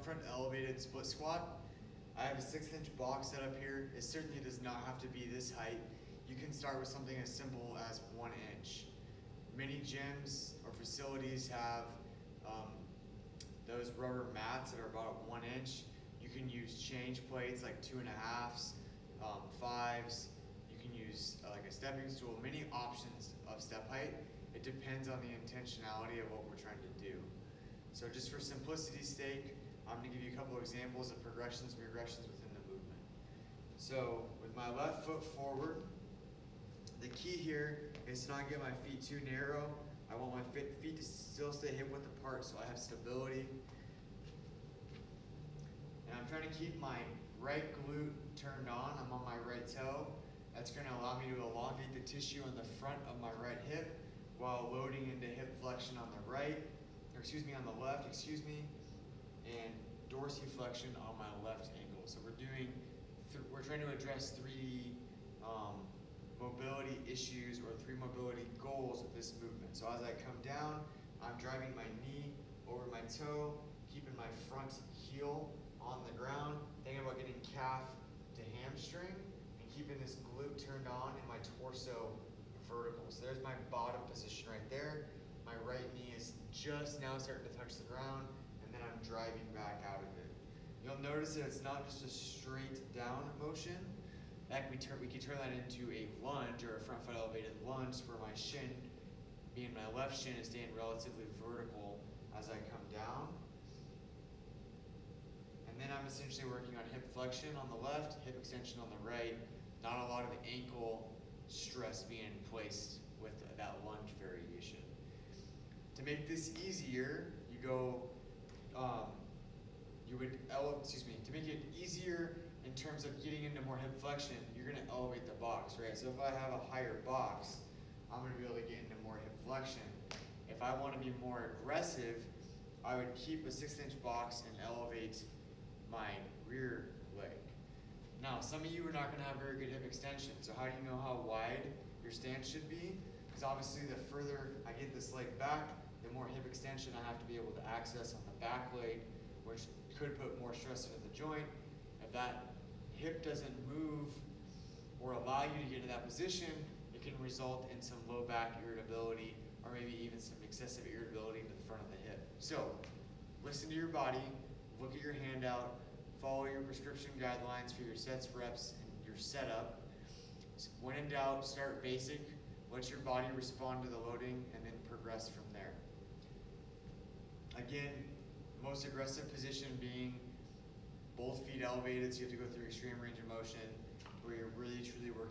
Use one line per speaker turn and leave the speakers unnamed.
front elevated split squat. I have a 6-inch box set up here. It certainly does not have to be this height. You can start with something as simple as 1 inch. Many gyms or facilities have those rubber mats that are about 1 inch. You can use change plates like 2.5s, 5s. You can use like a stepping stool, many options of step height. It depends on the intentionality of what we're trying to do. So just for simplicity's sake, I'm going to give you a couple of examples of progressions and regressions within the movement. So with my left foot forward, the key here is to not get my feet too narrow. I want my feet to still stay hip width apart so I have stability. And I'm trying to keep my right glute turned on. I'm on my right toe. That's going to allow me to elongate the tissue on the front of my right hip while loading into hip flexion on the on the left, and dorsiflexion on my left ankle. So we're trying to address 3 mobility issues or 3 mobility goals with this movement. So as I come down, I'm driving my knee over my toe, keeping my front heel on the ground, thinking about getting calf to hamstring, and keeping this glute turned on and my torso vertical. So there's my bottom position right there. My right knee is just now starting to touch the ground, and then I'm driving back out of it. You'll notice that it's not just a straight down motion. We can turn that into a lunge or a front foot elevated lunge where my shin, being my left shin, is staying relatively vertical as I come down. And then I'm essentially working on hip flexion on the left, hip extension on the right, not a lot of ankle stress being placed with that lunge variation. To make this easier, to make it easier in terms of getting into more hip flexion, you're going to elevate the box, right? So if I have a higher box, I'm going to be able to get into more hip flexion. If I want to be more aggressive, I would keep a 6-inch box and elevate my rear leg. Now, some of you are not going to have very good hip extension, so how do you know how wide your stance should be? Because obviously the further I get this leg back, the more hip extension I have to be able to access on the back leg, which could put more stress into the joint. If that hip doesn't move or allow you to get in that position, it can result in some low back irritability or maybe even some excessive irritability to the front of the hip. So, listen to your body, look at your handout, follow your prescription guidelines for your sets, reps, and your setup. When in doubt, start basic, let your body respond to the loading, and then progress from there. Again, most aggressive position being both feet elevated, so you have to go through extreme range of motion where you're really truly working